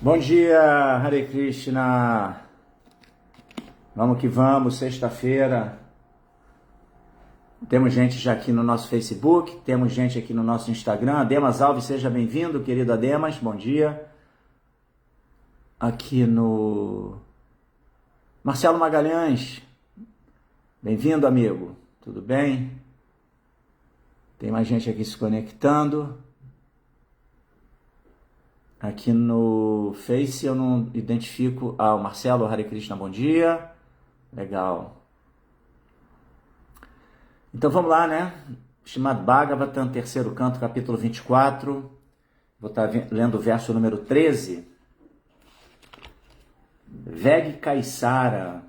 Bom dia, Hare Krishna. Vamos que vamos, sexta-feira. Temos gente já aqui no nosso Facebook, temos gente aqui no nosso Instagram. Ademas Alves, seja bem-vindo, querido Ademas, bom dia. Aqui no Marcelo Magalhães, bem-vindo, amigo, tudo bem? Tem mais gente aqui se conectando. Aqui no Face eu não identifico. O Marcelo, Hare Krishna, bom dia. Legal. Então vamos lá, né? Srimad Bhagavatam, terceiro canto, capítulo 24. Vou estar lendo o verso número 13. Veg Kaisara.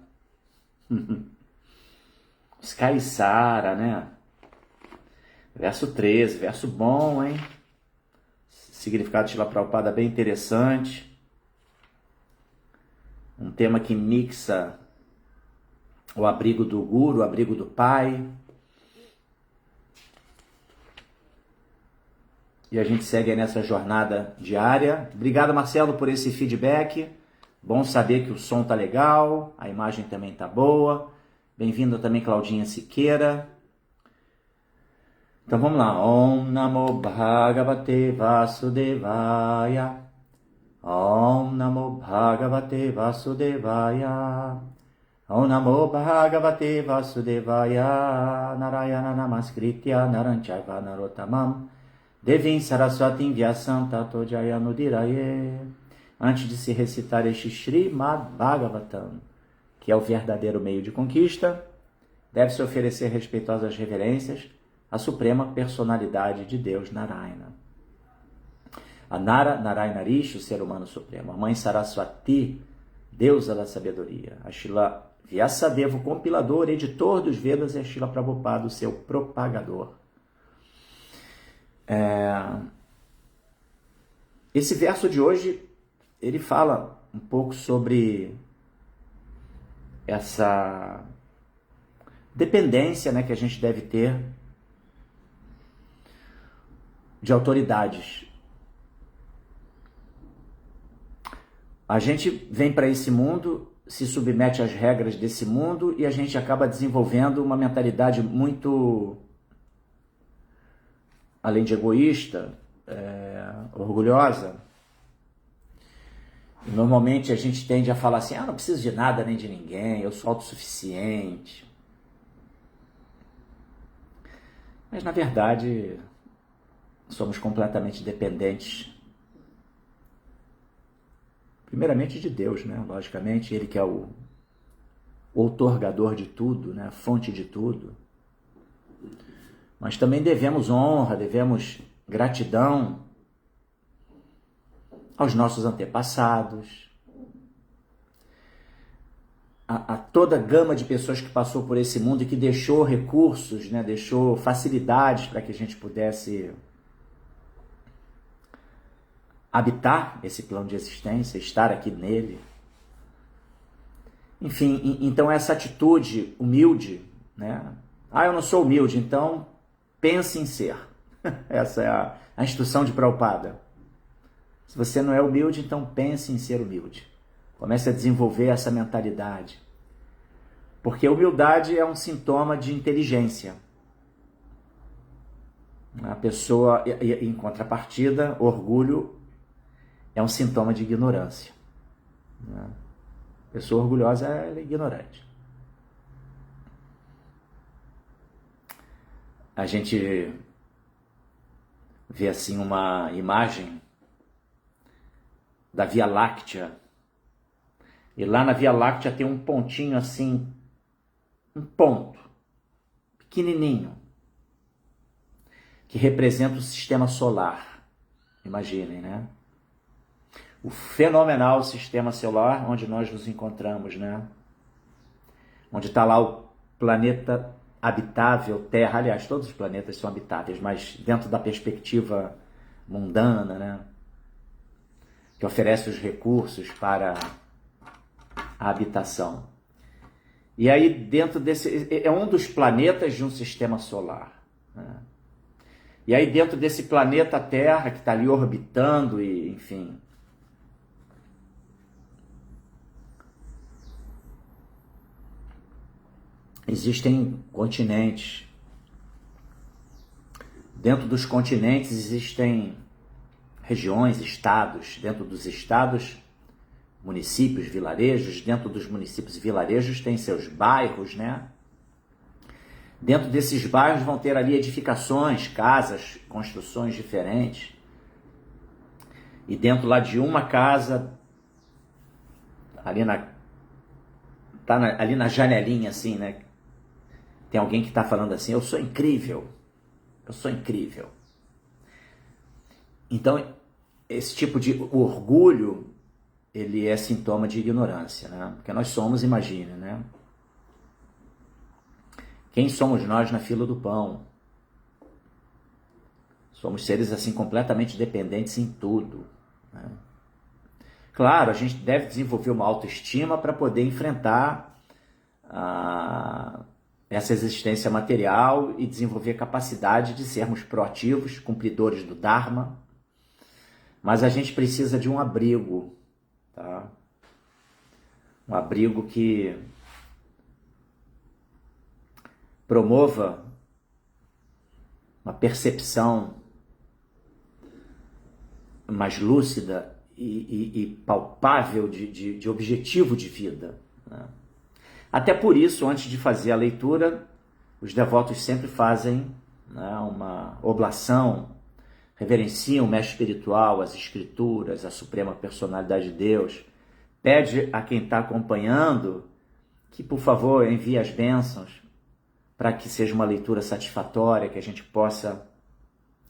Os Kaisara, né? Verso 13, verso bom, hein? Significado de Srila Prabhupada bem interessante. Um tema que mixa o abrigo do Guru, o abrigo do Pai. E a gente segue aí nessa jornada diária. Obrigado, Marcelo, por esse feedback. Bom saber que o som tá legal, a imagem também tá boa. Bem-vinda também, Claudinha Siqueira. Então vamos lá. Om Namo Bhagavate Vasudevaya. Om Namo Bhagavate Vasudevaya. Om Namo Bhagavate Vasudevaya. Narayana Namaskritya Naranchaiva Narottamam Devim Saraswatim Vyasam Tato Jayanudiraye. Antes de se recitar este Srimad Bhagavatam, que é o verdadeiro meio de conquista, deve-se oferecer respeitosas reverências à suprema personalidade de Deus, Narayana. A Narayana Rishi, o ser humano supremo. A mãe Saraswati, deusa da sabedoria. A Srila Vyasadeva, o compilador, editor dos Vedas, e a Srila Prabhupada, o seu propagador. Esse verso de hoje, ele fala um pouco sobre essa dependência, né, que a gente deve ter de autoridades. A gente vem para esse mundo, se submete às regras desse mundo e a gente acaba desenvolvendo uma mentalidade muito, além de egoísta, orgulhosa. E normalmente a gente tende a falar assim, não preciso de nada nem de ninguém, eu sou autossuficiente. Mas na verdade somos completamente dependentes, primeiramente de Deus, né? Logicamente, Ele que é o outorgador de tudo, né? A fonte de tudo. Mas também devemos honra, devemos gratidão aos nossos antepassados, a toda a gama de pessoas que passou por esse mundo e que deixou recursos, né? Deixou facilidades para que a gente pudesse habitar esse plano de existência, estar aqui nele. Enfim, então essa atitude humilde, né? Eu não sou humilde, então pense em ser. Essa é a instrução de Prabhupada. Se você não é humilde, então pense em ser humilde. Comece a desenvolver essa mentalidade. Porque a humildade é um sintoma de inteligência. A pessoa, em contrapartida, orgulho é um sintoma de ignorância. A pessoa orgulhosa é ignorante. A gente vê assim uma imagem da Via Láctea. E lá na Via Láctea tem um pontinho assim, um ponto, pequenininho, que representa o sistema solar. Imaginem, né? O fenomenal sistema solar onde nós nos encontramos, né? Onde está lá o planeta habitável, Terra. Aliás, todos os planetas são habitáveis, mas dentro da perspectiva mundana, né? Que oferece os recursos para a habitação. E aí dentro desse, é um dos planetas de um sistema solar, né? E aí dentro desse planeta Terra, que está ali orbitando e, enfim, existem continentes. Dentro dos continentes existem regiões, estados. Dentro dos estados, municípios, vilarejos. Dentro dos municípios e vilarejos tem seus bairros, né? Dentro desses bairros vão ter ali edificações, casas, construções diferentes. E dentro lá de uma casa, ali na janelinha assim, né? Tem alguém que está falando assim, eu sou incrível. Eu sou incrível. Então, esse tipo de orgulho, ele é sintoma de ignorância, né? Porque nós somos, imagine, né? Quem somos nós na fila do pão? Somos seres assim completamente dependentes em tudo, né? Claro, a gente deve desenvolver uma autoestima para poder enfrentar essa existência material e desenvolver a capacidade de sermos proativos, cumpridores do Dharma. Mas a gente precisa de um abrigo, tá? Um abrigo que promova uma percepção mais lúcida e palpável de objetivo de vida, né? Até por isso, antes de fazer a leitura, os devotos sempre fazem, né, uma oblação, reverenciam o mestre espiritual, as escrituras, a suprema personalidade de Deus, pede a quem está acompanhando que, por favor, envie as bênçãos para que seja uma leitura satisfatória, que a gente possa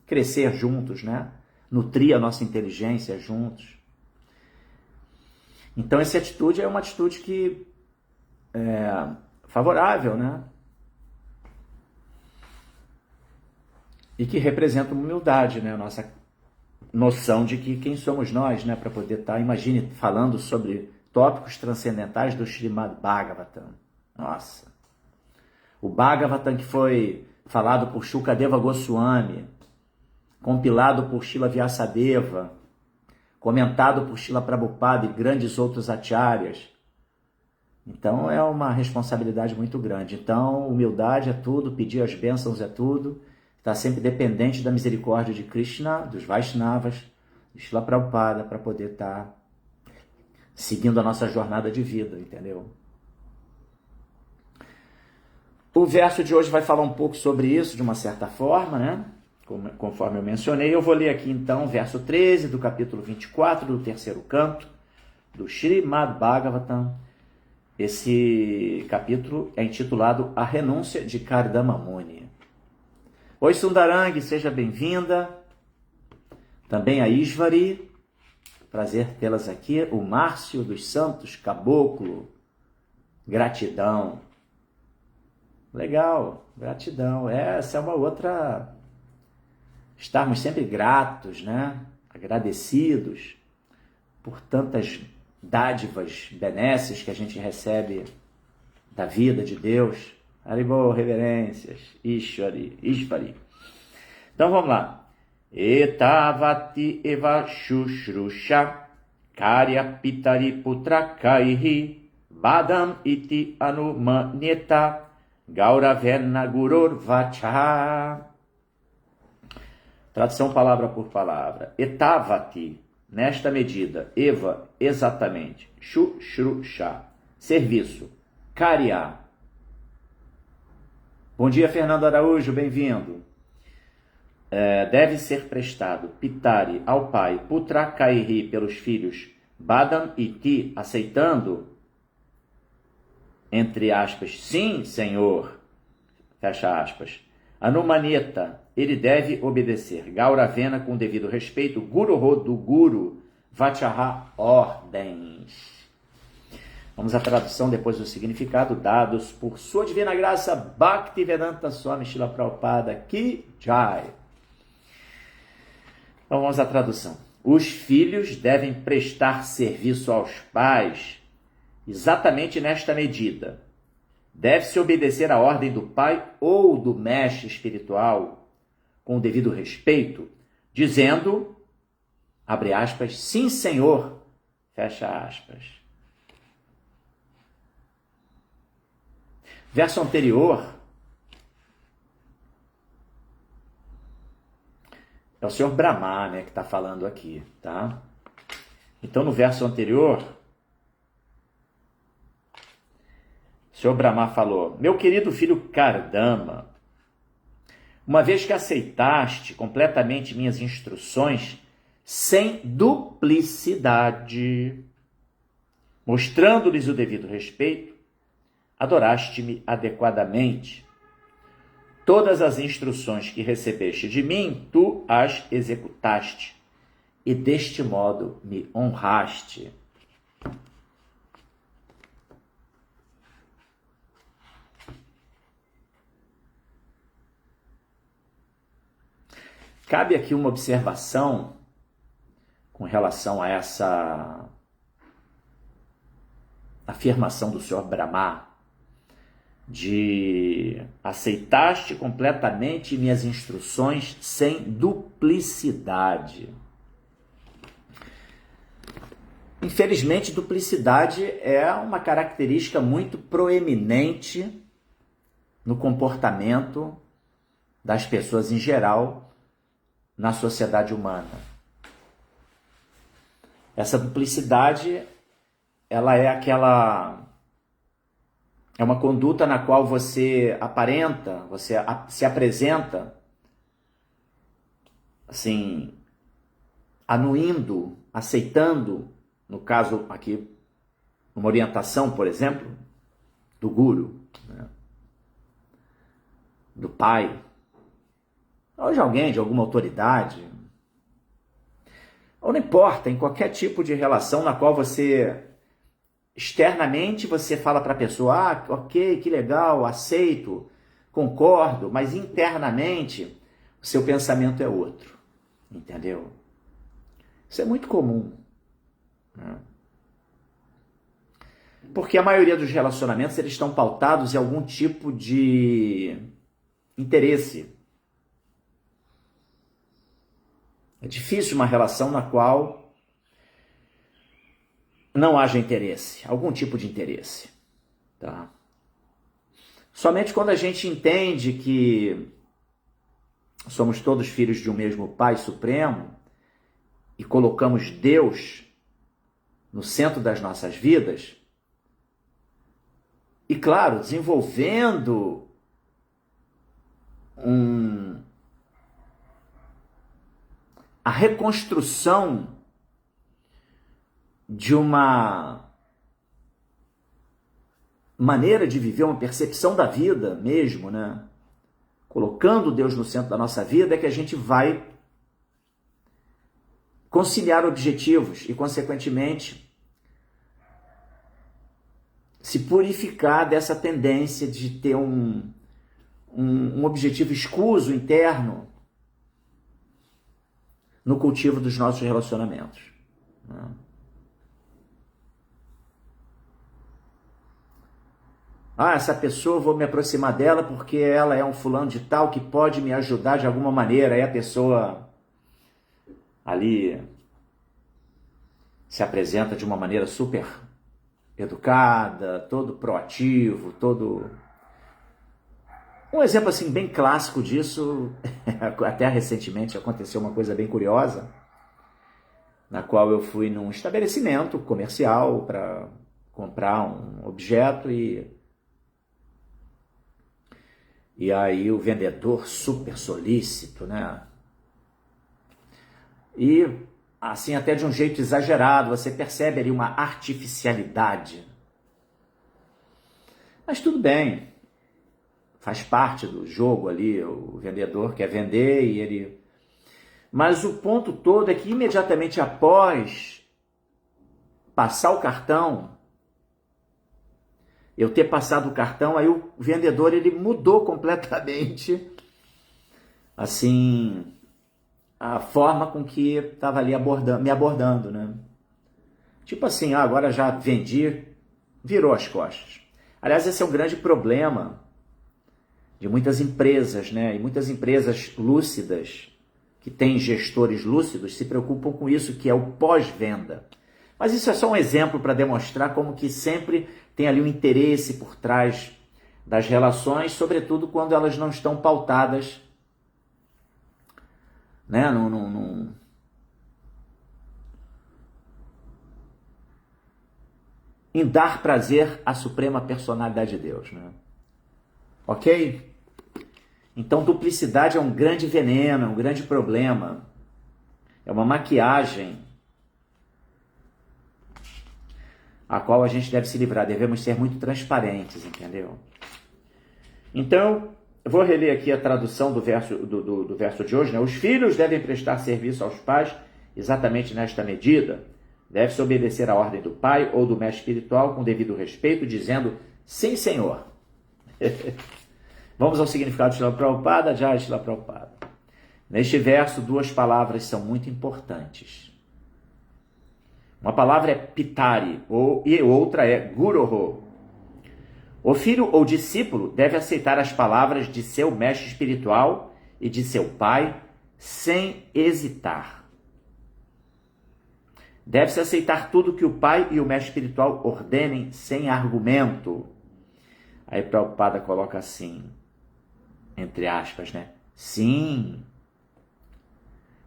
crescer juntos, né? Nutrir a nossa inteligência juntos. Então, essa atitude é uma atitude que é favorável, né? E que representa uma humildade, né? A nossa noção de que quem somos nós, né? Para poder estar, imagine, falando sobre tópicos transcendentais do Srimad Bhagavatam. Nossa! O Bhagavatam que foi falado por Shukadeva Goswami, compilado por Srila Vyasadeva, comentado por Srila Prabhupada e grandes outros acharyas. Então é uma responsabilidade muito grande. Então, humildade é tudo, pedir as bênçãos é tudo, está sempre dependente da misericórdia de Krishna, dos Vaishnavas, de Srila Prabhupada, para poder estar seguindo a nossa jornada de vida, entendeu? O verso de hoje vai falar um pouco sobre isso, de uma certa forma, né? Conforme eu mencionei. Eu vou ler aqui então o verso 13 do capítulo 24 do terceiro canto do Srimad Bhagavatam. Esse capítulo é intitulado A Renúncia de Kardama Muni. Oi, Sundarang, seja bem-vinda. Também a Isvari, prazer tê-las aqui. O Márcio dos Santos, Caboclo, gratidão. Legal, gratidão. Essa é uma outra... Estarmos sempre gratos, né? Agradecidos por tantas dádivas, benesses que a gente recebe da vida de Deus. Haribol, reverências, Ishvari. Então vamos lá. Etavati eva shushrusha karya pitari putra kaihi badam iti anumanyeta gauravena gurur vacha. Tradução palavra por palavra. Etavati, nesta medida. Eva, exatamente. Shushrusha, serviço. Karya. Bom dia, Fernando Araújo, bem-vindo. Deve ser prestado Pitari ao pai, Putra Kairi pelos filhos, Badam e Ti, aceitando, entre aspas, sim, senhor, fecha aspas. Anumaneta, ele deve obedecer. Gauravena, com devido respeito. Guruho, do Guru. Vachaha, ordens. Vamos à tradução depois do significado, dados por sua divina graça, Bhaktivedanta Swami Srila Prabhupada Ki Jai. Então vamos à tradução. Os filhos devem prestar serviço aos pais exatamente nesta medida. Deve-se obedecer à ordem do pai ou do mestre espiritual, com o devido respeito, dizendo, abre aspas, sim, senhor, fecha aspas. Verso anterior é o Senhor Brahma, né, que está falando aqui, tá? Então, no verso anterior, o Senhor Brahma falou: meu querido filho Kardama, uma vez que aceitaste completamente minhas instruções, sem duplicidade, mostrando-lhes o devido respeito, adoraste-me adequadamente. Todas as instruções que recebeste de mim, tu as executaste, e deste modo me honraste. Cabe aqui uma observação com relação a essa afirmação do Senhor Brahma, de aceitaste completamente minhas instruções sem duplicidade. Infelizmente, duplicidade é uma característica muito proeminente no comportamento das pessoas em geral na sociedade humana. Essa duplicidade, ela é uma conduta na qual você aparenta, você se apresenta, assim, anuindo, aceitando, no caso aqui, uma orientação, por exemplo, do guru, né? Do pai, ou de alguém, de alguma autoridade, ou não importa, em qualquer tipo de relação na qual você, externamente, você fala para a pessoa, ah, ok, que legal, aceito, concordo, mas internamente o seu pensamento é outro, entendeu? Isso é muito comum, né? Porque a maioria dos relacionamentos, eles estão pautados em algum tipo de interesse. É difícil uma relação na qual não haja interesse, algum tipo de interesse, tá? Somente quando a gente entende que somos todos filhos de um mesmo Pai Supremo e colocamos Deus no centro das nossas vidas, e claro, desenvolvendo a reconstrução de uma maneira de viver, uma percepção da vida mesmo, né? Colocando Deus no centro da nossa vida, é que a gente vai conciliar objetivos e, consequentemente, se purificar dessa tendência de ter um objetivo escuso, interno, no cultivo dos nossos relacionamentos, né? Ah, essa pessoa, vou me aproximar dela porque ela é um fulano de tal que pode me ajudar de alguma maneira. Aí a pessoa ali se apresenta de uma maneira super educada, todo proativo, todo... Um exemplo assim bem clássico disso, até recentemente aconteceu uma coisa bem curiosa, na qual eu fui num estabelecimento comercial para comprar um objeto e aí o vendedor super solícito, né? E assim até de um jeito exagerado, você percebe ali uma artificialidade. Mas tudo bem. Faz parte do jogo ali, o vendedor quer vender e ele... Mas o ponto todo é que imediatamente após passar o cartão, eu ter passado o cartão, aí o vendedor ele mudou completamente, assim, a forma com que estava ali me abordando, né? Tipo assim, agora já vendi, virou as costas. Aliás, esse é um grande problema de muitas empresas, né? E muitas empresas lúcidas, que têm gestores lúcidos, se preocupam com isso, que é o pós-venda. Mas isso é só um exemplo para demonstrar como que sempre tem ali um interesse por trás das relações, sobretudo quando elas não estão pautadas, né, em dar prazer à suprema personalidade de Deus, né? Ok? Então, duplicidade é um grande veneno, é um grande problema. É uma maquiagem a qual a gente deve se livrar. Devemos ser muito transparentes, entendeu? Então, eu vou reler aqui a tradução do verso de hoje, né? Os filhos devem prestar serviço aos pais exatamente nesta medida. Deve-se obedecer à ordem do pai ou do mestre espiritual com devido respeito, dizendo, sim, senhor. Vamos ao significado de Srila Prabhupada, Jai Srila Prabhupada. Neste verso, duas palavras são muito importantes. Uma palavra é pitari, e outra é guroho. O filho ou discípulo deve aceitar as palavras de seu mestre espiritual e de seu pai sem hesitar. Deve-se aceitar tudo que o pai e o mestre espiritual ordenem sem argumento. Aí Prabhupada coloca assim, entre aspas, né? Sim.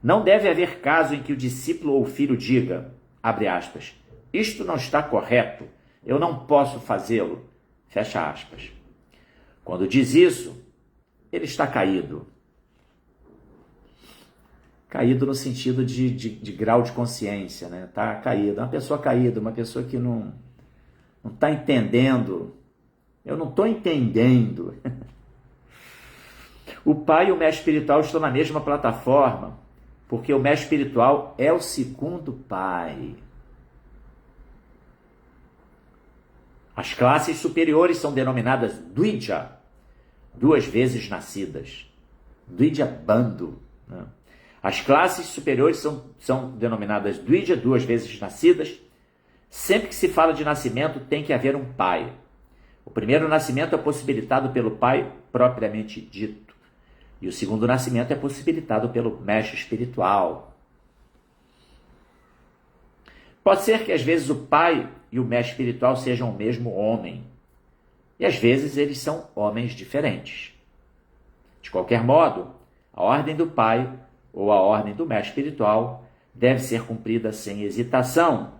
Não deve haver caso em que o discípulo ou o filho diga, abre aspas, isto não está correto, eu não posso fazê-lo, fecha aspas. Quando diz isso, ele está caído. Caído no sentido de grau de consciência, né? Está caído. Uma pessoa caída, uma pessoa que não está entendendo. Eu não estou entendendo. O pai e o mestre espiritual estão na mesma plataforma, porque o mestre espiritual é o segundo pai. As classes superiores são denominadas Dvija, duas vezes nascidas. Dvija bando, né? As classes superiores são denominadas Dvija, duas vezes nascidas. Sempre que se fala de nascimento, tem que haver um pai. O primeiro nascimento é possibilitado pelo pai propriamente dito. E o segundo nascimento é possibilitado pelo mestre espiritual. Pode ser que às vezes o pai e o mestre espiritual sejam o mesmo homem. E às vezes eles são homens diferentes. De qualquer modo, a ordem do pai ou a ordem do mestre espiritual deve ser cumprida sem hesitação,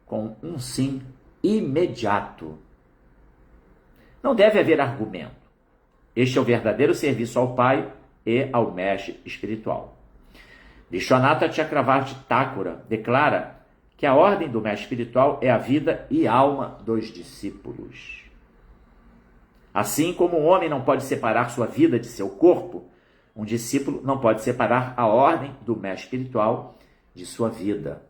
com um sim imediato. Não deve haver argumento. Este é o verdadeiro serviço ao pai e ao mestre espiritual. Vishwanatha Chakravarti Thakura declara que a ordem do mestre espiritual é a vida e alma dos discípulos. Assim como um homem não pode separar sua vida de seu corpo, um discípulo não pode separar a ordem do mestre espiritual de sua vida.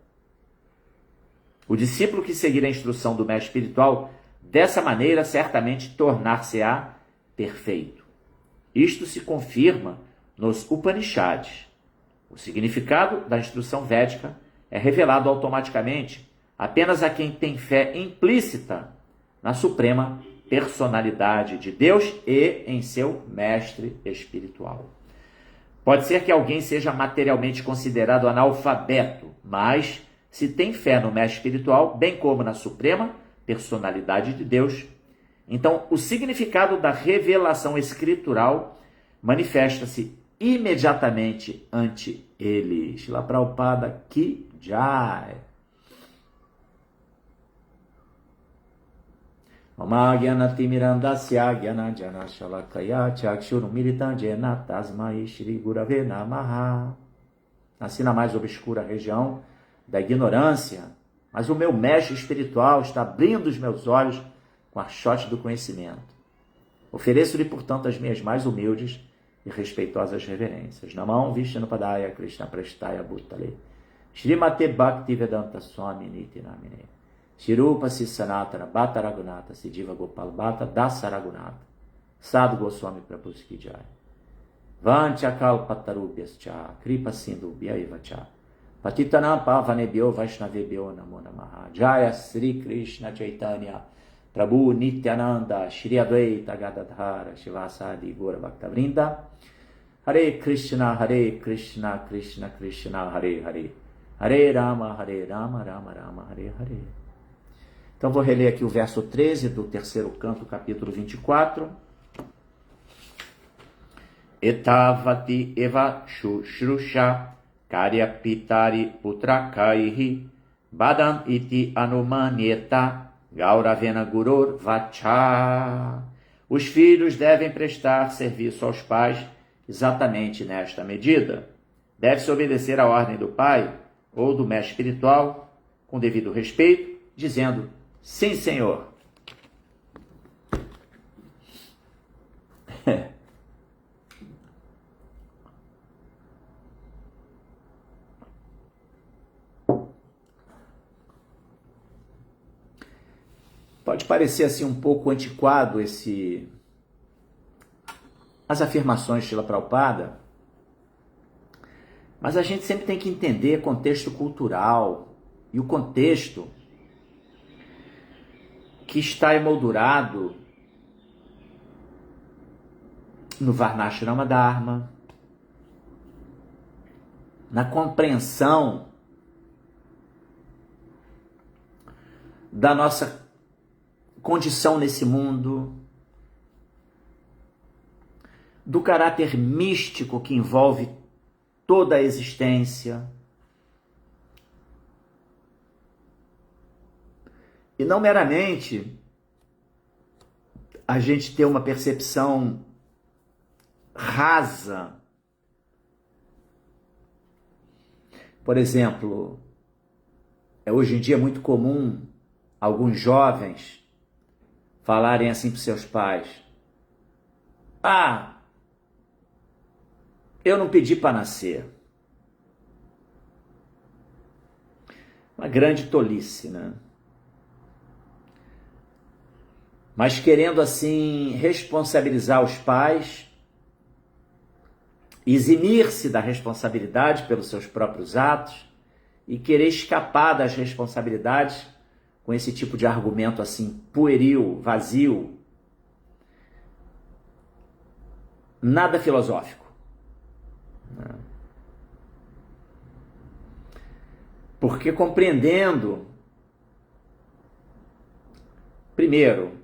O discípulo que seguir a instrução do mestre espiritual, dessa maneira, certamente tornar-se-á perfeito. Isto se confirma nos Upanishads. O significado da instrução védica é revelado automaticamente apenas a quem tem fé implícita na suprema personalidade de Deus e em seu mestre espiritual. Pode ser que alguém seja materialmente considerado analfabeto, mas se tem fé no mestre espiritual, bem como na suprema personalidade de Deus, então o significado da revelação escritural manifesta-se imediatamente ante ele. Srila Prabhupada Ki Jai. Mama Gyanatimmirandasya Gyanajana Shalakaya Chakshurumilitam Jena Tasmai Shri Gurave Namaha. Nasci na mais obscura região da ignorância, mas o meu mestre espiritual está abrindo os meus olhos com a chote do conhecimento. Ofereço-lhe, portanto, as minhas mais humildes e respeitosas reverências. Namam Vishnupadaya Krishna Prestaya Bhutale Shrimate Bhaktivedanta Swami Niti Namine Shirupa Sanatana Bhatta Raghunatha Siddhiva Gopal Bhatta Dasa Raghunatha Sadhu Goswami Prabhupada Ki Jai. Vancha Kalpatarubhyascha Kripa Sindhu Bhyaivacha Patitanam Pavanebhyo Vaishnavebhyo Namo Namaha. Jaya Sri Krishna Chaitanya Prabhu Nityananda Shri Advaita Gadadhara Shivasadi Gora Bhaktavrinda. Hare Krishna Krishna Krishna Hare Hare, Hare Rama Rama Rama Hare Hare. Então vou reler aqui o verso 13 do terceiro canto, capítulo 24. etavati eva shushrusha karya pitari putrakaihi badam iti anumanyeta gauravena gurur vacha. Os filhos devem prestar serviço aos pais exatamente nesta medida. Deve-se obedecer à ordem do pai ou do mestre espiritual com devido respeito, dizendo: sim, senhor. Pode parecer assim um pouco antiquado as afirmações de Srila Prabhupada, mas a gente sempre tem que entender contexto cultural e o contexto que está emoldurado no Varnashrama Dharma, na compreensão da nossa condição nesse mundo, do caráter místico que envolve toda a existência, e não meramente a gente ter uma percepção rasa. Por exemplo, hoje em dia é muito comum alguns jovens falarem assim para os seus pais: ah, eu não pedi para nascer. Uma grande tolice, né? Mas querendo assim responsabilizar os pais, eximir-se da responsabilidade pelos seus próprios atos e querer escapar das responsabilidades com esse tipo de argumento assim pueril, vazio, nada filosófico. Porque compreendendo, primeiro,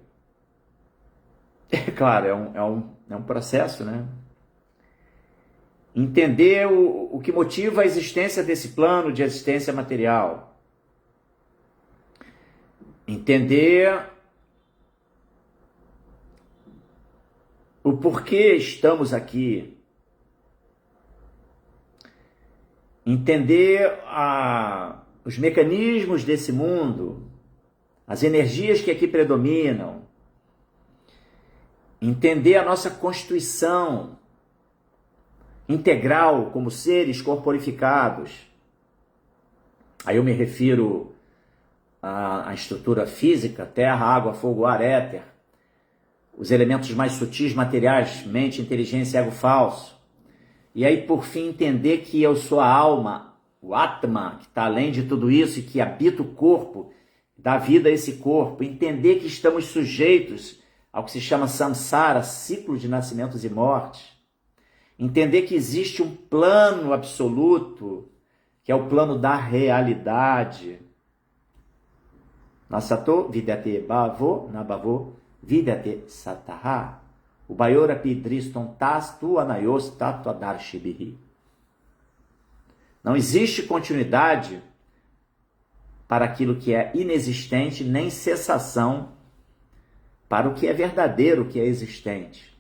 é claro, é um processo, né? Entender o que motiva a existência desse plano de existência material. Entender o porquê estamos aqui. Entender os mecanismos desse mundo, as energias que aqui predominam. Entender a nossa constituição integral como seres corporificados. Aí eu me refiro à estrutura física, terra, água, fogo, ar, éter, os elementos mais sutis materiais, mente, inteligência, ego falso. E aí, por fim, entender que eu sou a alma, o Atma, que está além de tudo isso e que habita o corpo, dá vida a esse corpo. Entender que estamos sujeitos ao que se chama samsara, ciclo de nascimentos e mortes. Entender que existe um plano absoluto, que é o plano da realidade. Nasato vidyate bhavo, nabhavo vidyate sataha. Ubayora pidriston tastu anayos tatuadarshibhi. Não existe continuidade para aquilo que é inexistente, nem cessação para o que é verdadeiro, o que é existente.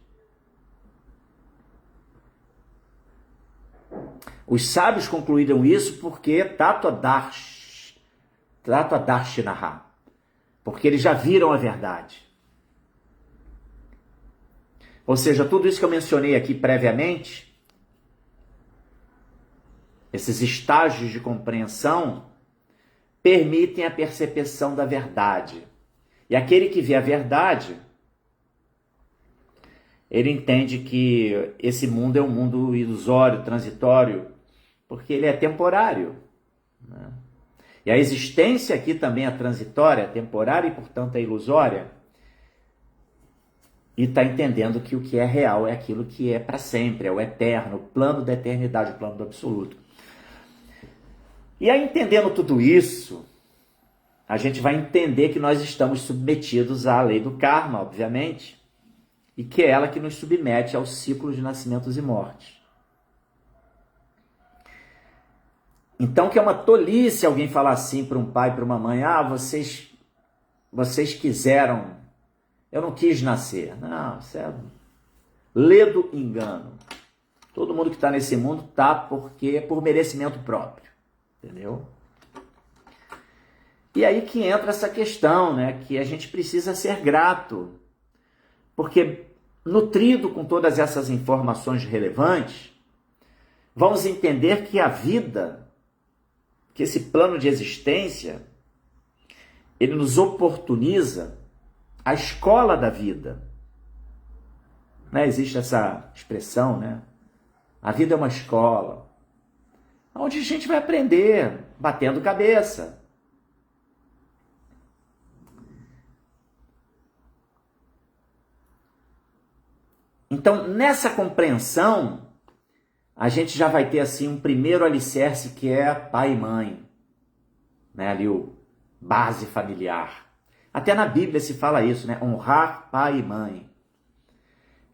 Os sábios concluíram isso porque tatuadarshinaha, porque eles já viram a verdade. Ou seja, tudo isso que eu mencionei aqui previamente, esses estágios de compreensão, permitem a percepção da verdade. E aquele que vê a verdade, ele entende que esse mundo é um mundo ilusório, transitório, porque ele é temporário, né? E a existência aqui também é transitória, é temporária e, portanto, é ilusória. E está entendendo que o que é real é aquilo que é para sempre, é o eterno, o plano da eternidade, o plano do absoluto. E aí, entendendo tudo isso, a gente vai entender que nós estamos submetidos à lei do karma, obviamente, e que é ela que nos submete ao ciclo de nascimentos e mortes. Então, que é uma tolice alguém falar assim para um pai, para uma mãe: ah, vocês quiseram, eu não quis nascer. Não, isso é ledo engano. Todo mundo que está nesse mundo está porque por merecimento próprio, entendeu? E aí que entra essa questão, né, que a gente precisa ser grato, porque nutrido com todas essas informações relevantes, vamos entender que a vida, que esse plano de existência, ele nos oportuniza a escola da vida. Né? Existe essa expressão, né? A vida é uma escola, onde a gente vai aprender, batendo cabeça. Então, nessa compreensão, a gente já vai ter assim um primeiro alicerce, que é pai e mãe, né? Ali o base familiar. Até na Bíblia se fala isso, né? Honrar pai e mãe.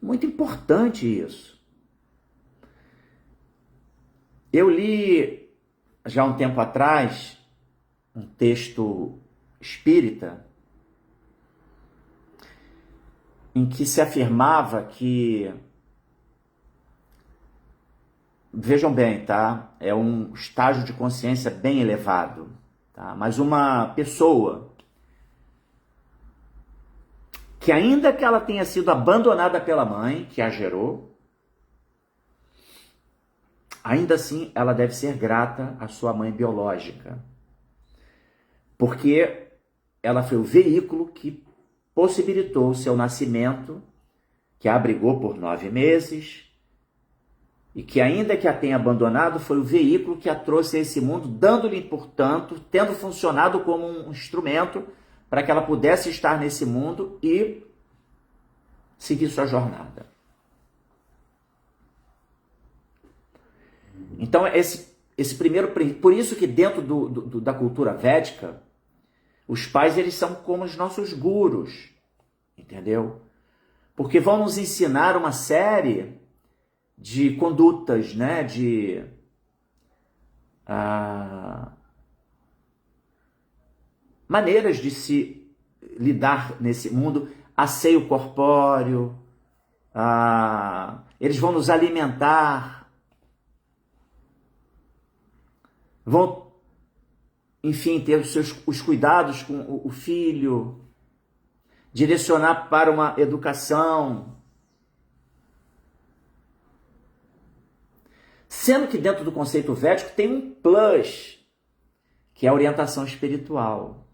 Muito importante isso. Eu li já um tempo atrás um texto espírita em que se afirmava que, vejam bem, tá? É um estágio de consciência bem elevado, tá? Mas uma pessoa que, ainda que ela tenha sido abandonada pela mãe que a gerou, ainda assim ela deve ser grata à sua mãe biológica, porque ela foi o veículo que possibilitou o seu nascimento, que a abrigou por 9 meses, e que, ainda que a tenha abandonado, foi o veículo que a trouxe a esse mundo, dando-lhe, portanto, tendo funcionado como um instrumento para que ela pudesse estar nesse mundo e seguir sua jornada. Então, esse primeiro, por isso que dentro da cultura védica, os pais, eles são como os nossos gurus, entendeu? Porque vão nos ensinar uma série de condutas, né? De maneiras de se lidar nesse mundo, asseio corpóreo, eles vão nos alimentar, vão, enfim, ter os cuidados com o filho, direcionar para uma educação. Sendo que dentro do conceito védico tem um plus, que é a orientação espiritual.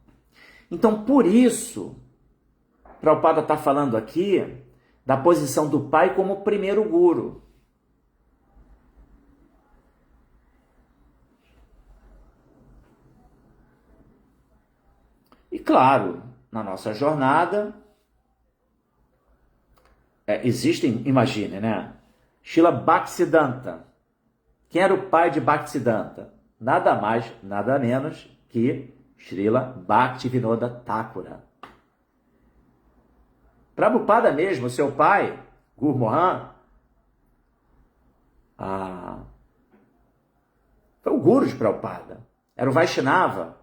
Então, por isso, Prabhupada está falando aqui da posição do pai como primeiro guru. E claro, na nossa jornada, existem, imagine, né? Srila Bhaktisiddhanta. Quem era o pai de Bhaktisiddhanta? Nada mais, nada menos que Srila Bhaktivinoda Thakura. Prabhupada mesmo, seu pai, Gurmohan, foi o guru de Prabhupada. Era o Vaishnava,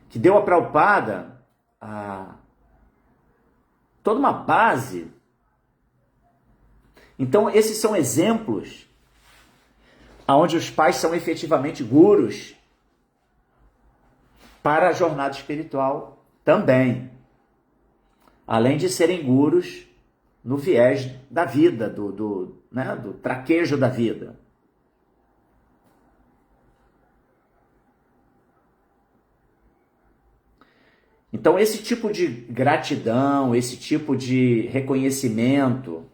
que deu a Prabhupada toda uma base. Então, esses são exemplos onde os pais são efetivamente gurus para a jornada espiritual também. Além de serem gurus no viés da vida, do traquejo da vida. Então, esse tipo de gratidão, esse tipo de reconhecimento,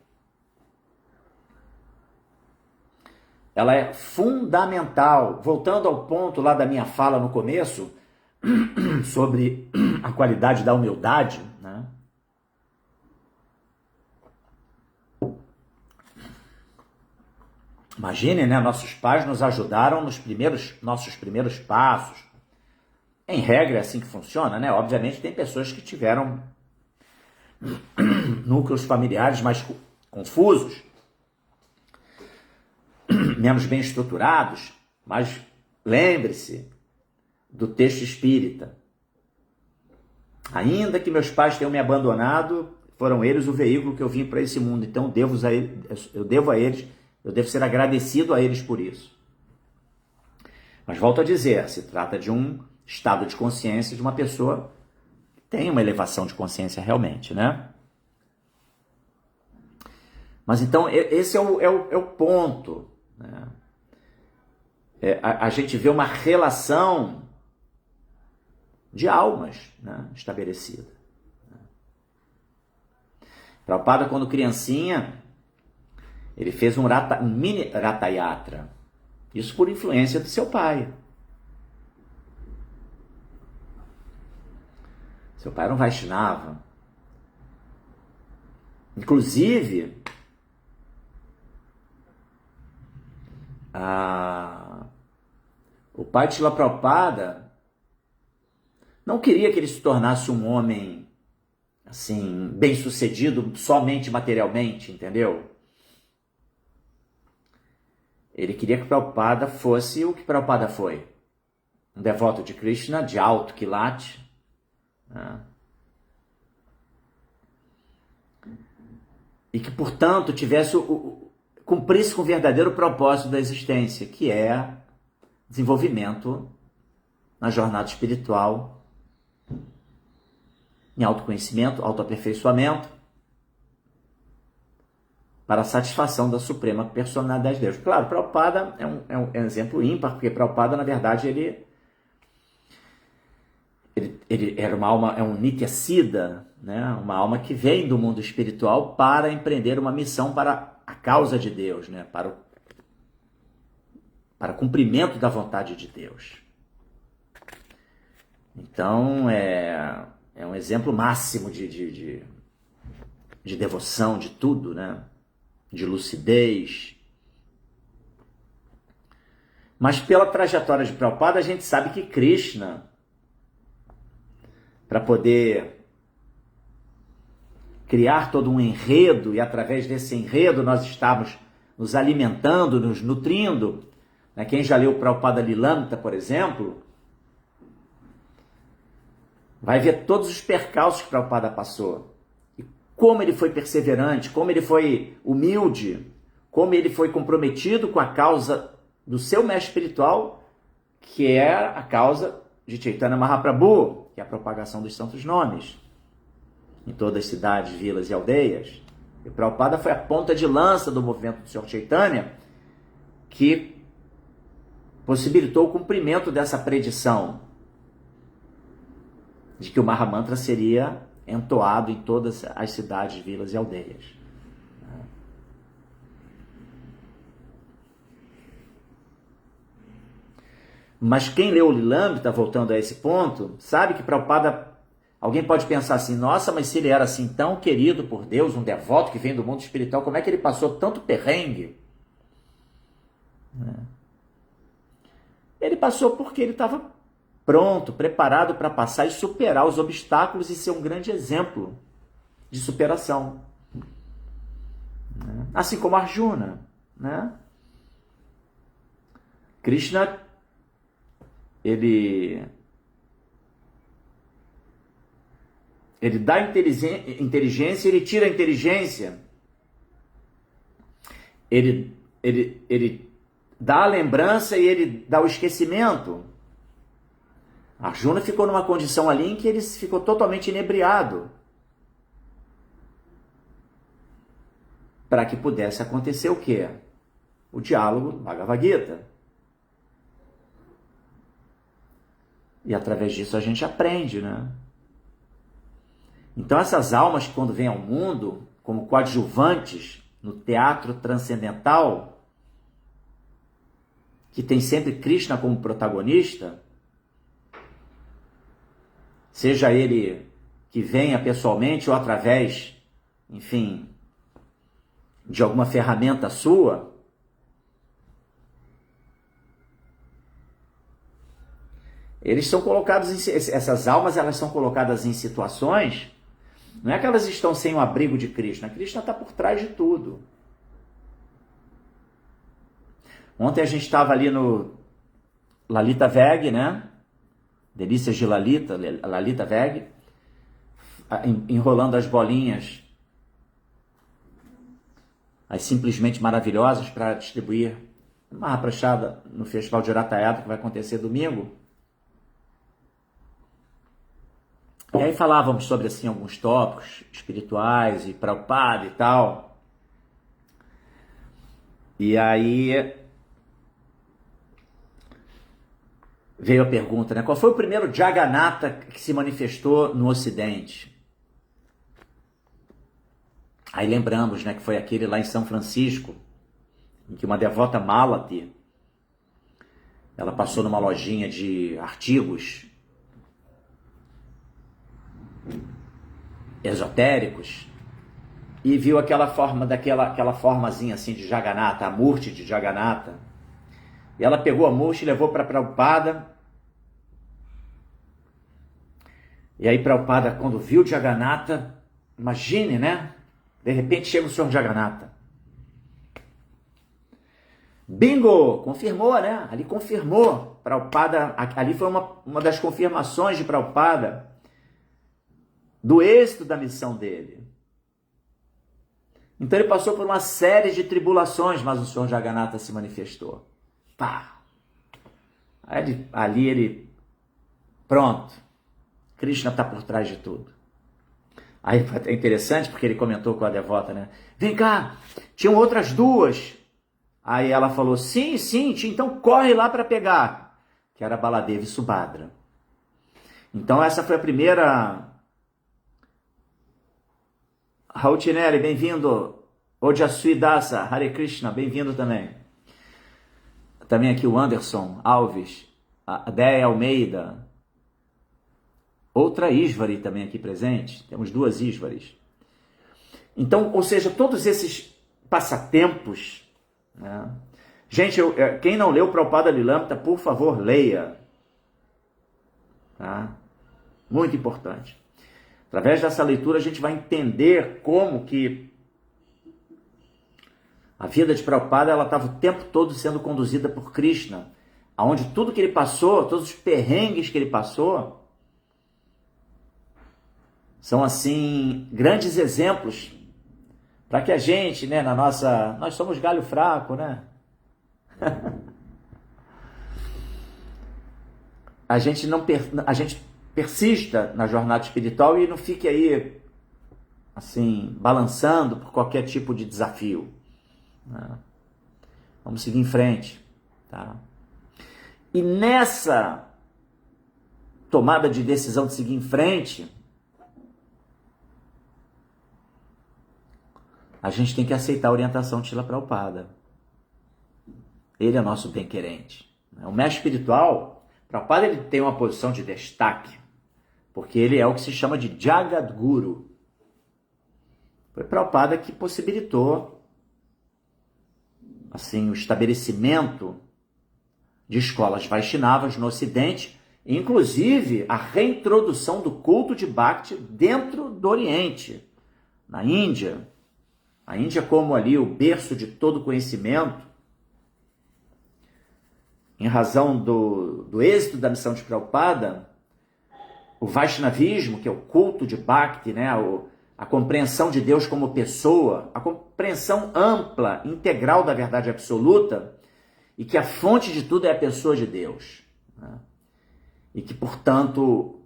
ela é fundamental. Voltando ao ponto lá da minha fala no começo, sobre a qualidade da humildade, né? Imagine, né? Nossos pais nos ajudaram nos nossos primeiros passos. Em regra, é assim que funciona, né? Obviamente, tem pessoas que tiveram núcleos familiares mais confusos, menos bem estruturados, mas lembre-se do texto espírita. Ainda que meus pais tenham me abandonado, foram eles o veículo que eu vim para esse mundo, então eu devo ser agradecido a eles por isso. Mas volto a dizer, se trata de um estado de consciência de uma pessoa que tem uma elevação de consciência realmente, né? Mas então, esse é o ponto, né? A gente vê uma relação de almas, né, estabelecida. Prabhupada, quando criancinha, ele fez um mini Ratha Yatra. Isso por influência do seu pai. Seu pai era um Vaishnava. Inclusive, o pai de Srila Prabhupada não queria que ele se tornasse um homem assim, bem-sucedido somente materialmente, entendeu? Ele queria que Prabhupada fosse o que Prabhupada foi. Um devoto de Krishna, de alto quilate, né? E que, portanto, cumprisse com o verdadeiro propósito da existência, que é desenvolvimento na jornada espiritual, em autoconhecimento, autoaperfeiçoamento, para a satisfação da suprema personalidade de Deus. Claro, Prabhupada é um exemplo ímpar, porque Prabhupada, na verdade, ele era uma alma, é um Nitya Siddha, né? Uma alma que vem do mundo espiritual para empreender uma missão para a causa de Deus, né? Para o cumprimento da vontade de Deus. Então, é um exemplo máximo de devoção, de tudo, né? De lucidez. Mas pela trajetória de Prabhupada, a gente sabe que Krishna, para poder criar todo um enredo, e através desse enredo nós estamos nos alimentando, nos nutrindo, né? Quem já leu o Prabhupada Lilamrita, por exemplo, vai ver todos os percalços que Prabhupada passou. E como ele foi perseverante, como ele foi humilde, como ele foi comprometido com a causa do seu mestre espiritual, que é a causa de Chaitanya Mahaprabhu, que é a propagação dos santos nomes em todas as cidades, vilas e aldeias. E Prabhupada foi a ponta de lança do movimento do Senhor Chaitanya, que possibilitou o cumprimento dessa predição de que o Mahamantra seria entoado em todas as cidades, vilas e aldeias. Mas quem leu o Lilamrita, voltando a esse ponto, sabe que Prabhupada, alguém pode pensar assim, nossa, mas se ele era assim tão querido por Deus, um devoto que vem do mundo espiritual, como é que ele passou tanto perrengue? Ele passou porque ele estava pronto, preparado para passar e superar os obstáculos e ser um grande exemplo de superação. Assim como Arjuna, né? Krishna, ele dá inteligência, ele tira a inteligência. Ele dá a lembrança e ele dá o esquecimento. Arjuna ficou numa condição ali em que ele ficou totalmente inebriado, para que pudesse acontecer o quê? O diálogo do Bhagavad Gita. E através disso a gente aprende, né? Então essas almas que quando vêm ao mundo como coadjuvantes no teatro transcendental, que tem sempre Krishna como protagonista, seja ele que venha pessoalmente ou através, enfim, de alguma ferramenta sua, eles são colocados essas almas, elas são colocadas em situações Não é que elas estão sem o abrigo de Krishna. Krishna está por trás de tudo. Ontem a gente estava ali no Lalita Veg, né? Delícias de Lalita, Lalita Veg, enrolando as bolinhas, as simplesmente maravilhosas, para distribuir uma raprachada no Festival de Uratayata, que vai acontecer domingo. E aí falávamos sobre assim, alguns tópicos espirituais e Prabhupada e tal. E aí veio a pergunta, né? Qual foi o primeiro Jagannatha que se manifestou no Ocidente? Aí lembramos, né, que foi aquele lá em São Francisco, em que uma devota Malati, ela passou numa lojinha de artigos esotéricos e viu aquela formazinha assim de Jagannatha, a Murti de Jagannatha. E ela pegou a Murti e levou para Prabhupada. E aí Prabhupada, quando viu Jagannatha, imagine, né? De repente chega o Senhor Jagannatha. Bingo! Confirmou, né? Ali confirmou. Prabhupada, ali foi uma das confirmações de Prabhupada do êxito da missão dele. Então ele passou por uma série de tribulações, mas o Senhor Jagannatha se manifestou. Pá! Ali ele... Pronto. Krishna está por trás de tudo. Aí é interessante porque ele comentou com a devota, né? Vem cá, tinham outras duas. Aí ela falou, sim, então corre lá para pegar. Que era Baladeva e Subhadra. Então essa foi a primeira... Rautinelli, bem-vindo. Ojasui Dasa, Hare Krishna, bem-vindo também. Também aqui o Anderson Alves, a Déia Almeida. Outra Isvari também aqui presente. Temos duas Isvaris. Então, ou seja, todos esses passatempos, né? Gente, quem não leu Prabhupada Lilamrita, por favor, leia. Tá? Muito importante. Através dessa leitura a gente vai entender como que a vida de Prabhupada ela estava o tempo todo sendo conduzida por Krishna, aonde tudo que ele passou, todos os perrengues que ele passou, são assim grandes exemplos para que a gente, né, nós somos galho fraco, né? a gente persista na jornada espiritual e não fique aí assim balançando por qualquer tipo de desafio, né? Vamos seguir em frente, tá? E nessa tomada de decisão de seguir em frente, a gente tem que aceitar a orientação de Srila Prabhupada. Ele é nosso bem-querente. O mestre espiritual, Prabhupada, ele tem uma posição de destaque, porque ele é o que se chama de Jagadguru. Foi Prabhupada que possibilitou assim, o estabelecimento de escolas Vaishnavas no Ocidente, inclusive a reintrodução do culto de Bhakti dentro do Oriente, na Índia. A Índia como ali o berço de todo conhecimento, em razão do êxito da missão de Prabhupada, o Vaishnavismo, que é o culto de Bhakti, né, a compreensão de Deus como pessoa, a compreensão ampla, integral da verdade absoluta, e que a fonte de tudo é a pessoa de Deus, né? E que, portanto,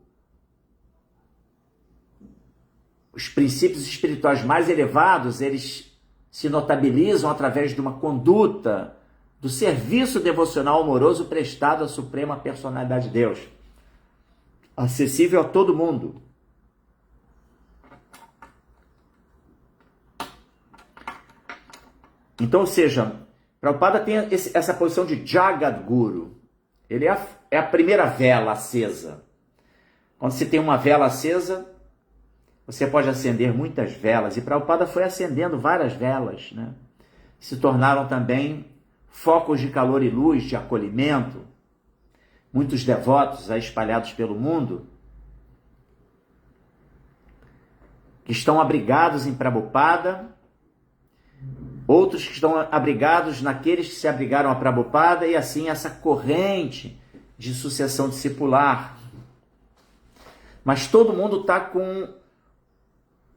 os princípios espirituais mais elevados, eles se notabilizam através de uma conduta do serviço devocional amoroso prestado à Suprema Personalidade de Deus, acessível a todo mundo. Então, ou seja, Prabhupada tem essa posição de Jagadguru. Ele é a primeira vela acesa. Quando você tem uma vela acesa, você pode acender muitas velas. E Prabhupada foi acendendo várias velas, né? Se tornaram também focos de calor e luz, de acolhimento. Muitos devotos aí espalhados pelo mundo que estão abrigados em Prabhupada, outros que estão abrigados naqueles que se abrigaram a Prabhupada, e assim essa corrente de sucessão discipular. Mas todo mundo está com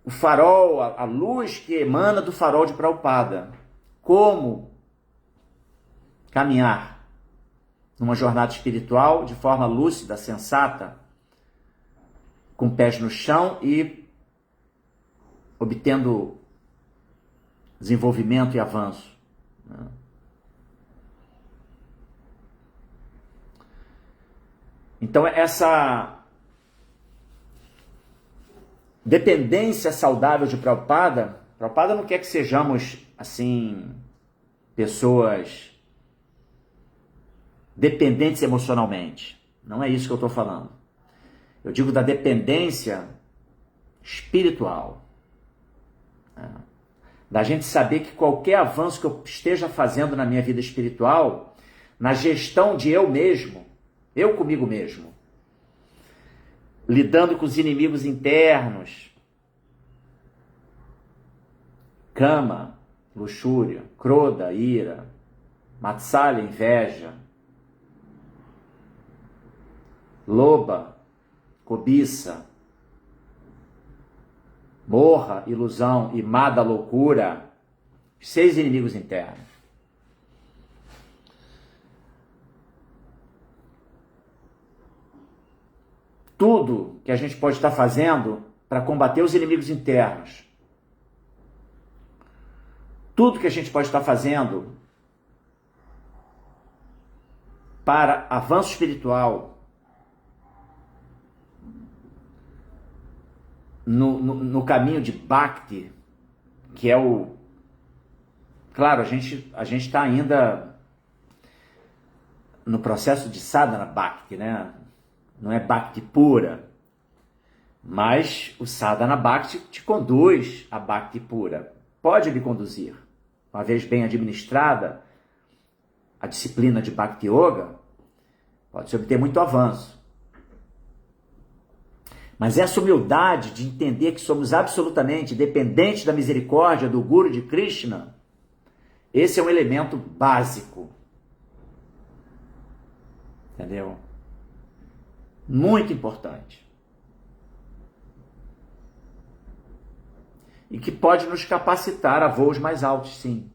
o farol, a luz que emana do farol de Prabhupada. Como caminhar numa jornada espiritual de forma lúcida, sensata, com pés no chão e obtendo desenvolvimento e avanço. Então, essa dependência saudável de Prabhupada não quer que sejamos, assim, pessoas dependentes emocionalmente. Não é isso que eu estou falando. Eu digo da dependência espiritual. Da gente saber que qualquer avanço que eu esteja fazendo na minha vida espiritual, na gestão de eu mesmo, eu comigo mesmo, lidando com os inimigos internos, cama, luxúria, croda, ira, matsalha, inveja, loba, cobiça, morra, ilusão e mada, loucura, 6 inimigos internos. Tudo que a gente pode estar fazendo para combater os inimigos internos, tudo que a gente pode estar fazendo para avanço espiritual, no caminho de Bhakti, que é o... Claro, a gente está ainda no processo de sadhana Bhakti, né? Não é Bhakti pura, mas o sadhana Bhakti te conduz a Bhakti pura. Pode lhe conduzir. Uma vez bem administrada, a disciplina de Bhakti Yoga, pode-se obter muito avanço. Mas essa humildade de entender que somos absolutamente dependentes da misericórdia do Guru de Krishna, esse é um elemento básico. Entendeu? Muito importante. E que pode nos capacitar a voos mais altos, sim.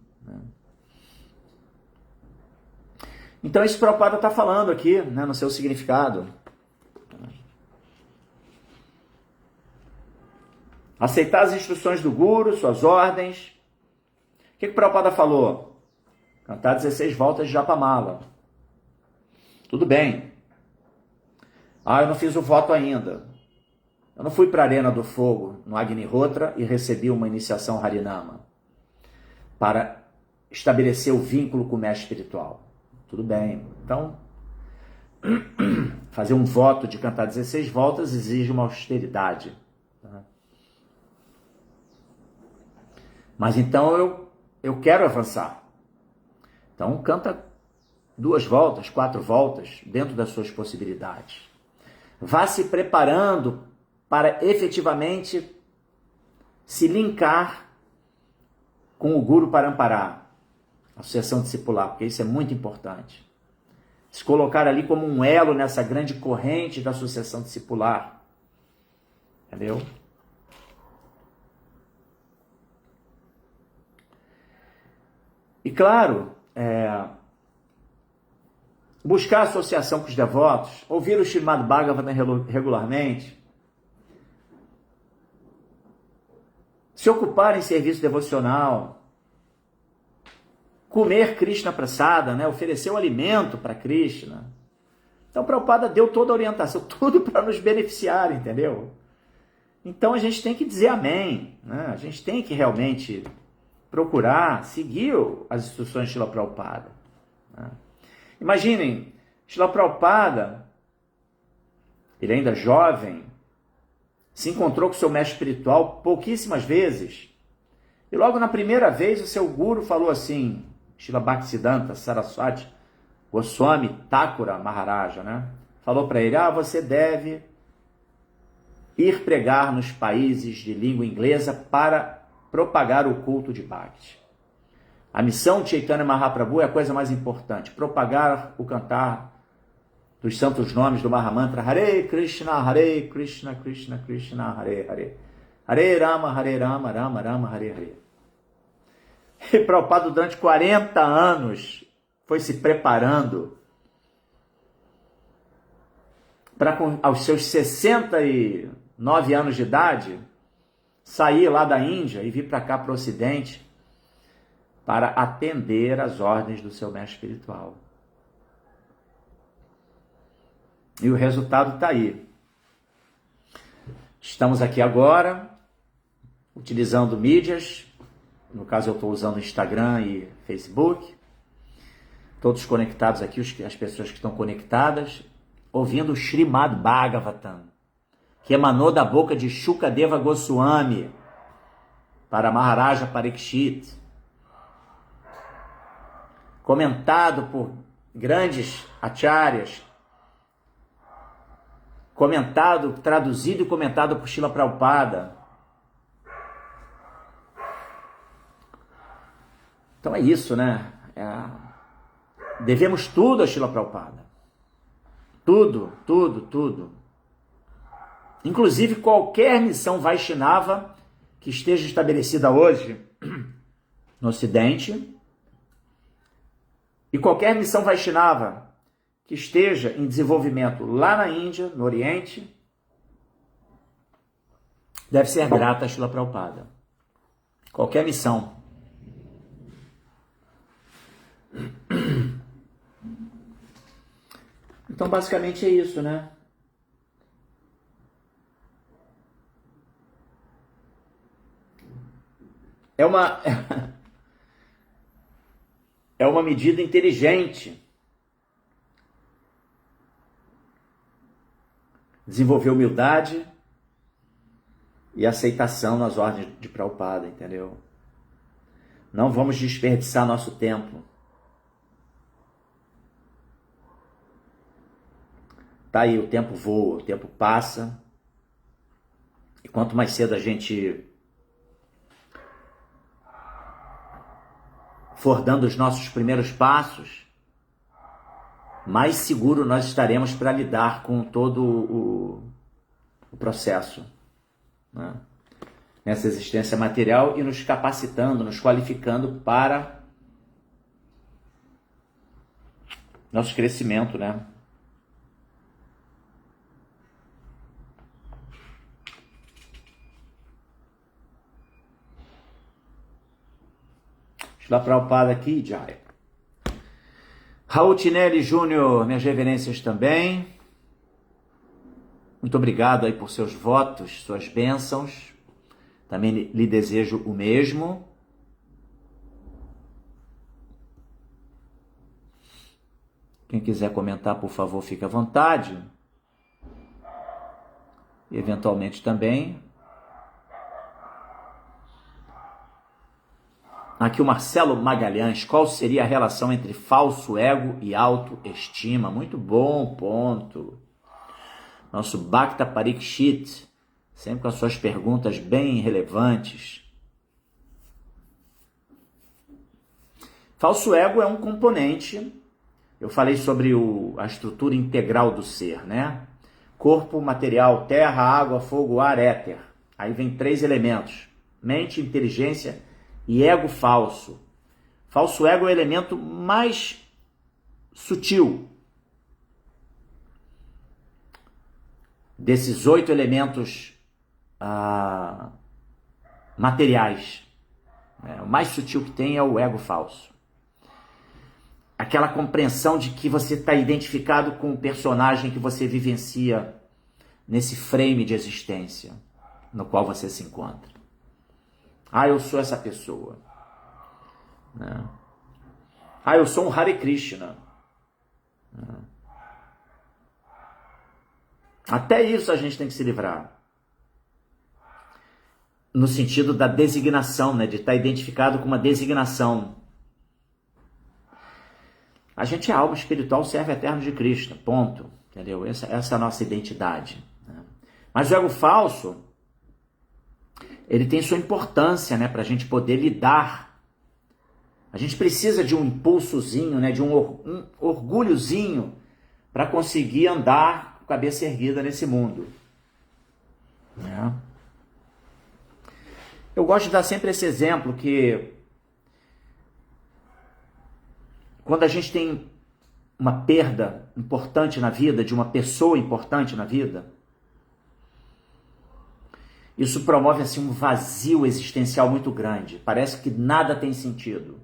Então, esse Prabhupada está falando aqui, né, no seu significado. Aceitar as instruções do Guru, suas ordens. O que o Prabhupada falou? Cantar 16 voltas de Japamala. Tudo bem. Eu não fiz o voto ainda. Eu não fui para a Arena do Fogo, no Agnihotra, e recebi uma iniciação Harinama para estabelecer o vínculo com o mestre espiritual. Tudo bem. Então, fazer um voto de cantar 16 voltas exige uma austeridade. Tá? Mas então eu quero avançar. Então canta 2 voltas, 4 voltas, dentro das suas possibilidades. Vá se preparando para efetivamente se linkar com o Guru Parampara, a sucessão discipular, porque isso é muito importante. Se colocar ali como um elo nessa grande corrente da sucessão discipular. Entendeu? E claro, buscar associação com os devotos, ouvir o Srimad Bhagavatam regularmente, se ocupar em serviço devocional, comer Krishna Prasada, né? Oferecer o alimento para Krishna. Então, Prabhupada deu toda a orientação, tudo para nos beneficiar, entendeu? Então, a gente tem que dizer amém, né? A gente tem que realmente procurar seguir as instruções de Srila Prabhupada. Né? Imaginem, Srila Prabhupada, ele ainda jovem, se encontrou com seu mestre espiritual pouquíssimas vezes. E logo na primeira vez o seu guru falou assim, Srila Bhaktisiddhanta Saraswati Goswami Thakura Maharaja, né? Falou para ele, você deve ir pregar nos países de língua inglesa para propagar o culto de Bhakti. A missão de Chaitanya Mahaprabhu é a coisa mais importante, propagar o cantar dos santos nomes do Mahamantra Hare Krishna, Krishna Krishna, Hare Hare, Hare Rama, Rama Rama, Hare Hare. E Prabhupada durante 40 anos foi se preparando para, aos seus 69 anos de idade, sair lá da Índia e vir para cá, para o Ocidente, para atender às ordens do seu mestre espiritual. E o resultado está aí. Estamos aqui agora, utilizando mídias, no caso eu estou usando Instagram e Facebook, todos conectados aqui, as pessoas que estão conectadas, ouvindo o Srimad Bhagavatam, que emanou da boca de Shukadeva Goswami para Maharaja Parikshit, comentado por grandes acharyas, comentado, traduzido e comentado por Srila Prabhupada. Então é isso, né? Devemos tudo a Srila Prabhupada. Tudo, tudo, tudo. Inclusive qualquer missão Vaishnava que esteja estabelecida hoje no Ocidente, e qualquer missão Vaishnava que esteja em desenvolvimento lá na Índia, no Oriente, deve ser grata a Srila Prabhupada. Qualquer missão. Então, basicamente é isso, né? É uma medida inteligente. Desenvolver humildade e aceitação nas ordens de Prabhupada, entendeu? Não vamos desperdiçar nosso tempo. Tá aí, o tempo voa, o tempo passa. E quanto mais cedo a gente for dando os nossos primeiros passos, mais seguro nós estaremos para lidar com todo o processo, né? Nessa existência material, e nos capacitando, nos qualificando para nosso crescimento, né? Shila Prabhupada aqui, Jai. Raul Tinelli Júnior, minhas reverências também. Muito obrigado aí por seus votos, suas bênçãos. Também lhe desejo o mesmo. Quem quiser comentar, por favor, fique à vontade. E, eventualmente também. Aqui o Marcelo Magalhães, qual seria a relação entre falso ego e autoestima? Muito bom ponto. Nosso Bhakta Parikshit, sempre com as suas perguntas bem relevantes. Falso ego é um componente, eu falei sobre a estrutura integral do ser, né? Corpo, material, terra, água, fogo, ar, éter. Aí vem 3 elementos, mente, inteligência e ego falso. Falso ego é o elemento mais sutil desses 8 elementos materiais. O mais sutil que tem é o ego falso. Aquela compreensão de que você está identificado com o personagem que você vivencia nesse frame de existência no qual você se encontra. Eu sou essa pessoa. Né? Eu sou um Hare Krishna. Até isso a gente tem que se livrar. No sentido da designação, né? De estar identificado com uma designação. A gente é alma espiritual, servo eterno de Krishna, ponto. Entendeu? Essa é a nossa identidade. Né? Mas o ego falso, ele tem sua importância, né, para a gente poder lidar. A gente precisa de um impulsozinho, né, de um orgulhozinho para conseguir andar com a cabeça erguida nesse mundo. Né? Eu gosto de dar sempre esse exemplo que quando a gente tem uma perda importante na vida, de uma pessoa importante na vida, isso promove assim um vazio existencial muito grande. Parece que nada tem sentido.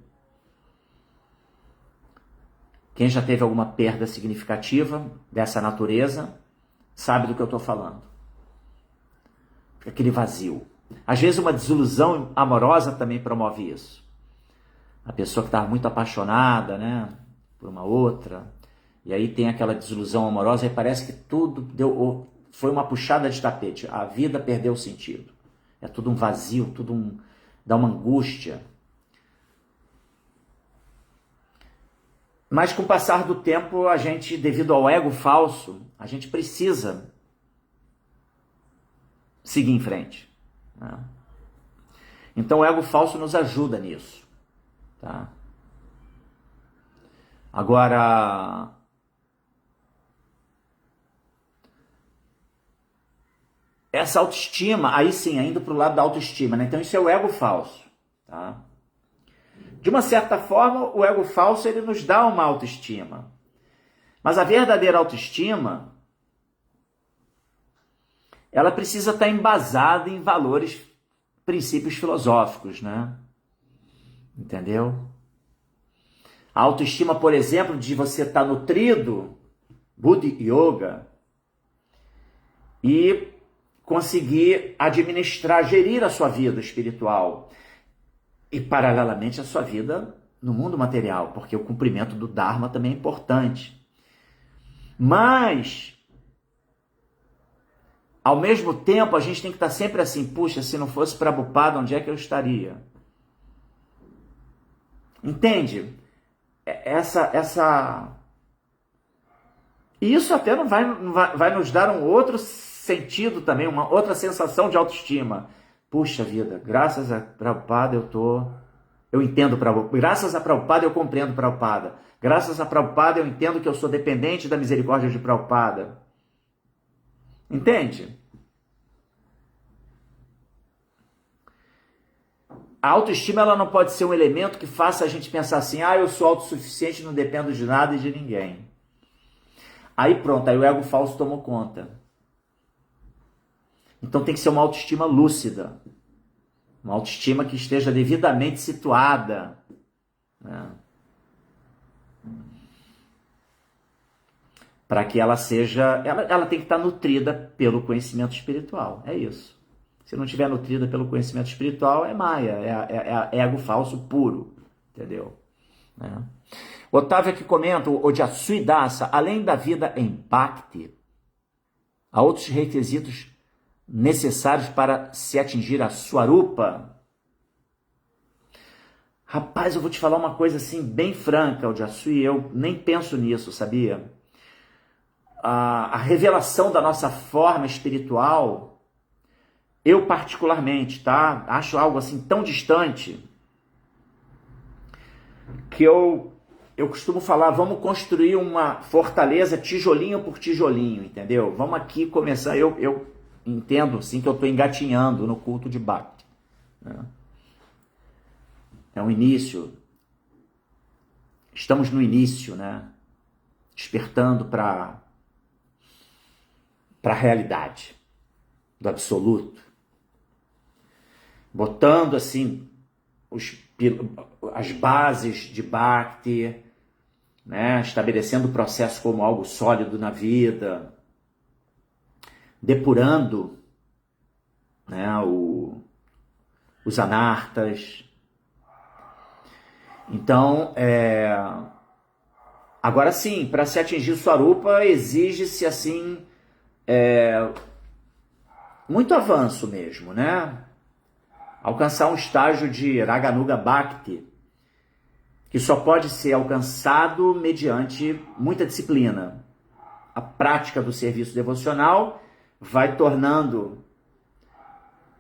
Quem já teve alguma perda significativa dessa natureza sabe do que eu estou falando. Aquele vazio. Às vezes uma desilusão amorosa também promove isso. A pessoa que estava muito apaixonada, né, por uma outra, e aí tem aquela desilusão amorosa e parece que tudo foi uma puxada de tapete. A vida perdeu o sentido. É tudo um vazio, dá uma angústia. Mas com o passar do tempo, a gente, devido ao ego falso, a gente precisa seguir em frente. Né? Então o ego falso nos ajuda nisso. Tá? Agora, essa autoestima, aí sim, indo para o lado da autoestima, né? Então isso é o ego falso. Tá? De uma certa forma, o ego falso ele nos dá uma autoestima. Mas a verdadeira autoestima, ela precisa estar embasada em valores, princípios filosóficos, né? Entendeu? A autoestima, por exemplo, de você estar nutrido, Buddha Yoga, e conseguir administrar, gerir a sua vida espiritual e, paralelamente, a sua vida no mundo material, porque o cumprimento do Dharma também é importante. Mas, ao mesmo tempo, a gente tem que estar sempre assim, puxa, se não fosse Prabhupada, onde é que eu estaria? Entende? E isso até não vai nos dar um outro sentido também, uma outra sensação de autoestima. Puxa vida, graças a Prabhupada eu entendo Prabhupada. Graças a Prabhupada eu compreendo Prabhupada. Graças a Prabhupada eu entendo que eu sou dependente da misericórdia de Prabhupada. Entende? A autoestima ela não pode ser um elemento que faça a gente pensar assim, eu sou autossuficiente, não dependo de nada e de ninguém. Aí pronto, aí o ego falso tomou conta. Então tem que ser uma autoestima lúcida. Uma autoestima que esteja devidamente situada. Né? Para que ela seja... Ela tem que estar nutrida pelo conhecimento espiritual. É isso. Se não estiver nutrida pelo conhecimento espiritual, é maia. É ego falso puro. Entendeu? Né? Otávio aqui comenta, o Jasuidasa, além da vida em Bhakti, há outros requisitos necessários para se atingir a Swarupa. Rapaz, eu vou te falar uma coisa assim, bem franca, o Jasui, eu nem penso nisso, sabia? A revelação da nossa forma espiritual, eu particularmente, tá? Acho algo assim tão distante, que eu costumo falar, vamos construir uma fortaleza tijolinho por tijolinho, entendeu? Vamos aqui começar, eu entendo sim que eu estou engatinhando no culto de Bhakti. Né? É um início, estamos no início, né? Despertando para a realidade do absoluto. Botando assim as bases de Bhakti, né? Estabelecendo o processo como algo sólido na vida, depurando, né, os anartas. Então, agora sim, para se atingir Swarupa, exige-se assim, muito avanço mesmo, né? Alcançar um estágio de Raganuga Bhakti, que só pode ser alcançado mediante muita disciplina. A prática do serviço devocional vai tornando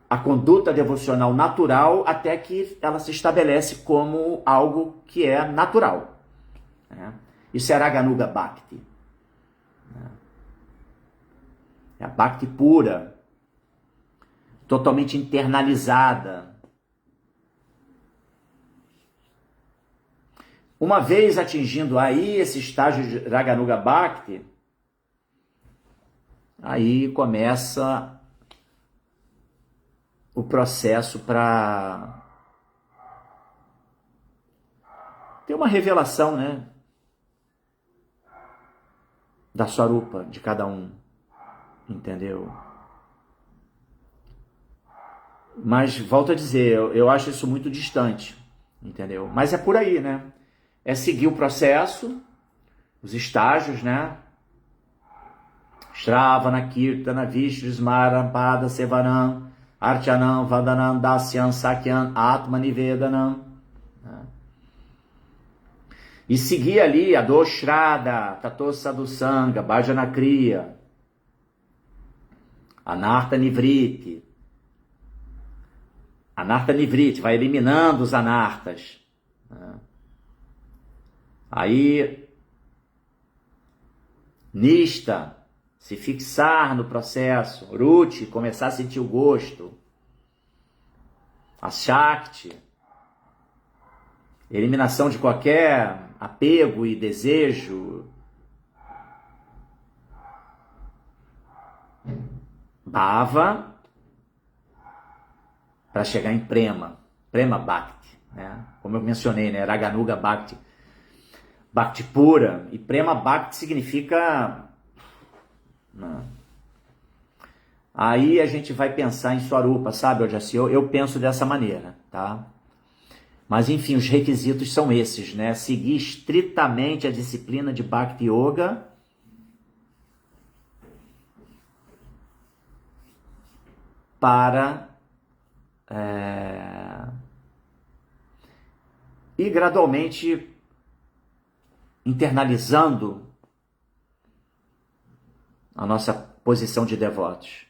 a conduta devocional natural até que ela se estabelece como algo que é natural. Né? Isso é Raganuga Bhakti. É a Bhakti pura, totalmente internalizada. Uma vez atingindo aí esse estágio de Raganuga Bhakti, aí começa o processo para ter uma revelação, né, da Swarupa de cada um, entendeu? Mas volto a dizer, eu acho isso muito distante, entendeu? Mas é por aí, né? É seguir o processo, os estágios, né? Shravana, Kirtana, Vishnu, Smara, Pada, Sevaram, Archanam, Vandanam, Dasyam, Sakyam, Atma Nivedanam. E seguir ali a Doshrada, Tato Sadhu Sangha, Bhajana Kriya, Anartha Nivriti. Anartha Nivriti, vai eliminando os anartas. Aí, Nista, se fixar no processo. Ruti, começar a sentir o gosto. A Shakti, eliminação de qualquer apego e desejo. Bhava, para chegar em Prema, Prema Bhakti, né? Como eu mencionei, né? Raganuga Bhakti, Bhakti pura, e Prema Bhakti significa... Não. Aí a gente vai pensar em Swarupa, sabe, Ojassi? Eu penso dessa maneira, tá? Mas enfim, os requisitos são esses, né? Seguir estritamente a disciplina de Bhakti Yoga, para ir gradualmente internalizando a nossa posição de devotos.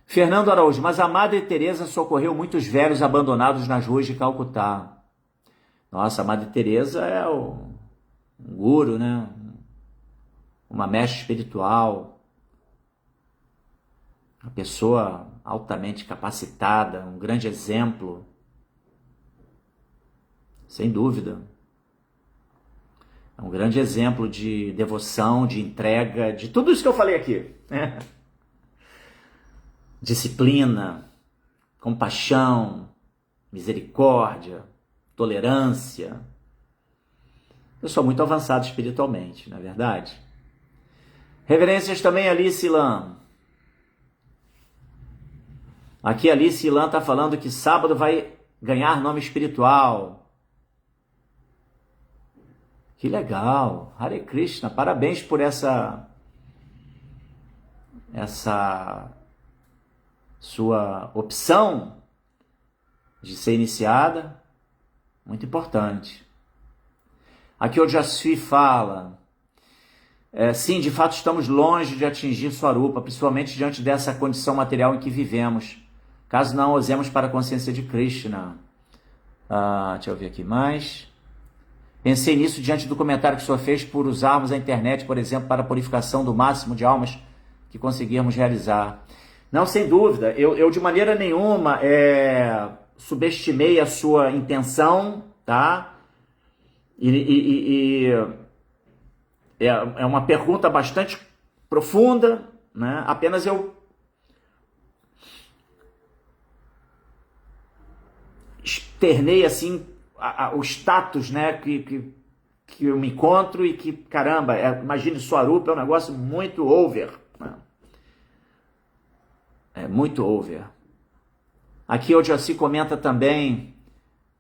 Fernando Araújo, mas a Madre Teresa socorreu muitos velhos abandonados nas ruas de Calcutá. Nossa, a Madre Teresa é um guru, né? Uma mestre espiritual, uma pessoa altamente capacitada, um grande exemplo, sem dúvida. É um grande exemplo de devoção, de entrega, de tudo isso que eu falei aqui. Disciplina, compaixão, misericórdia, tolerância. Eu sou muito avançado espiritualmente, não é verdade? Reverências também, Alice Ilan. Aqui Alice Ilan está falando que sábado vai ganhar nome espiritual. Que legal, Hare Krishna, parabéns por essa sua opção de ser iniciada, muito importante. Aqui o Jasvi fala, sim, de fato estamos longe de atingir Swarupa, principalmente diante dessa condição material em que vivemos, caso não usemos para a consciência de Krishna. Deixa eu ver aqui mais. Pensei nisso diante do comentário que o senhor fez por usarmos a internet, por exemplo, para a purificação do máximo de almas que conseguirmos realizar. Não, sem dúvida, eu de maneira nenhuma subestimei a sua intenção, tá? É uma pergunta bastante profunda, né? Apenas eu externei assim o status, né, que eu me encontro e que, caramba, imagine, Swarupa é um negócio muito over. Né? É muito over. Aqui o Jossi comenta também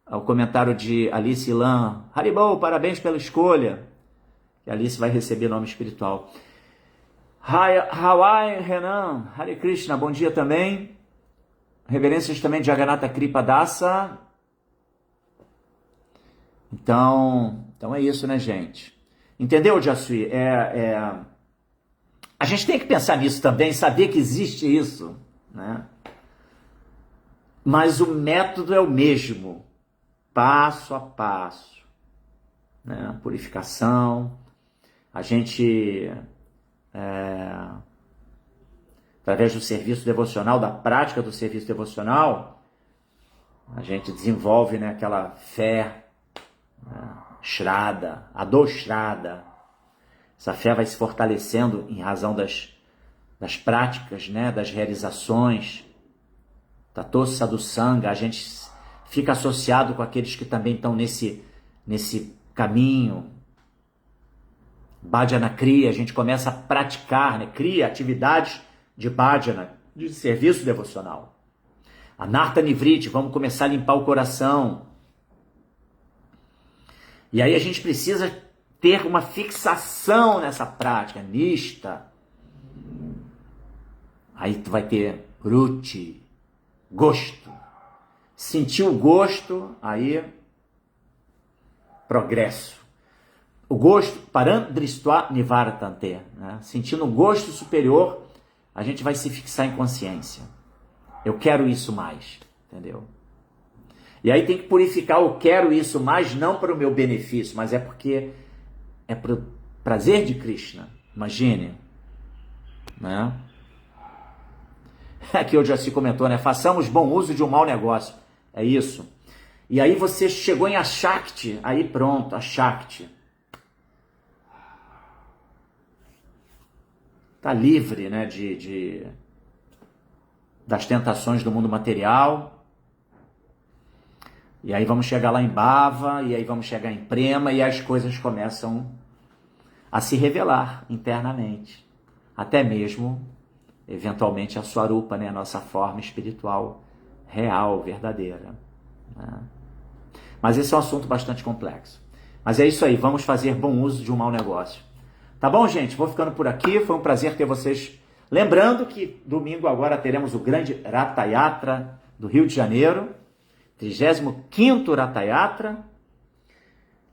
o comentário de Alice Ilan. Haribol, parabéns pela escolha. E Alice vai receber nome espiritual. Hawaii Renan, Hare Krishna, bom dia também. Reverências também de Jagannatha Kripa Dasa. Então é isso, né, gente? Entendeu, Jasui? A gente tem que pensar nisso também, saber que existe isso, né? Mas o método é o mesmo, passo a passo, né? Purificação, a gente, através do serviço devocional, da prática do serviço devocional, a gente desenvolve, né, aquela fé, né, Shraddha, adoshraddha. Essa fé vai se fortalecendo em razão das práticas, né, das realizações. Tato Sadhu Sangha, a gente fica associado com aqueles que também estão nesse caminho. Bhajana Kriya, a gente começa a praticar, né, cria atividades de bhajana, de serviço devocional. Anartha Nivriti, vamos começar a limpar o coração. E aí a gente precisa ter uma fixação nessa prática, nista. Aí tu vai ter ruti, gosto. Sentir o gosto, aí progresso. O gosto, parandristva nivartante, né? Sentindo o gosto superior, a gente vai se fixar em consciência. Eu quero isso mais, entendeu? E aí tem que purificar o quero isso mais, não para o meu benefício, mas é porque é para o prazer de Krishna. Imagine, né? Aqui o Jaci comentou, né? Façamos bom uso de um mau negócio. É isso. E aí você chegou em Ashakti, aí pronto, Ashakti. Está livre, né, das tentações do mundo material. E aí vamos chegar lá em Bhava, e aí vamos chegar em Prema, e as coisas começam a se revelar internamente. Até mesmo, eventualmente, a Swarupa, né, a nossa forma espiritual real, verdadeira, né? Mas esse é um assunto bastante complexo. Mas é isso aí, vamos fazer bom uso de um mau negócio. Tá bom, gente? Vou ficando por aqui. Foi um prazer ter vocês. Lembrando que domingo agora teremos o grande Ratha Yatra do Rio de Janeiro. 35º Ratha Yatra.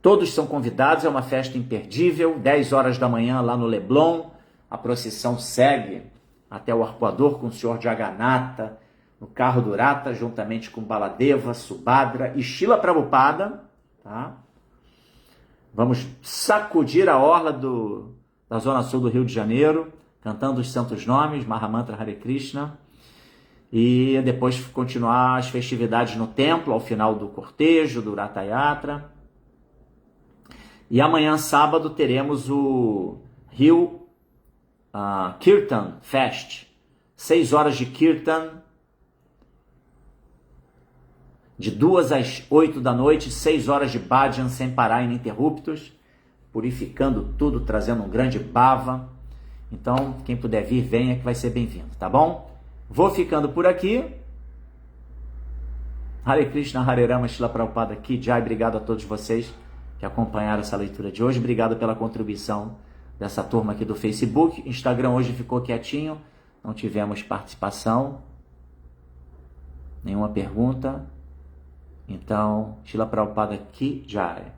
Todos são convidados. É uma festa imperdível. 10 horas da manhã lá no Leblon. A procissão segue até o Arpoador com o Senhor Jagannatha no carro do Ratha, juntamente com Baladeva, Subhadra e Srila Prabhupada. Tá? Vamos sacudir a orla da Zona Sul do Rio de Janeiro, cantando os santos nomes, Mahamantra Hare Krishna, e depois continuar as festividades no templo, ao final do cortejo, do Ratha Yatra. E amanhã, sábado, teremos o Rio Kirtan Fest, 6 horas de Kirtan, de 2 às 8 da noite, 6 horas de bhajan sem parar, ininterruptos, purificando tudo, trazendo um grande bhava. Então, quem puder vir, venha que vai ser bem-vindo, tá bom? Vou ficando por aqui. Hare Krishna, Hare Rama, Srila Prabhupada aqui. Jai, obrigado a todos vocês que acompanharam essa leitura de hoje. Obrigado pela contribuição dessa turma aqui do Facebook. Instagram hoje ficou quietinho, não tivemos participação, nenhuma pergunta. Então, Srila Prabhupada aqui, Jai.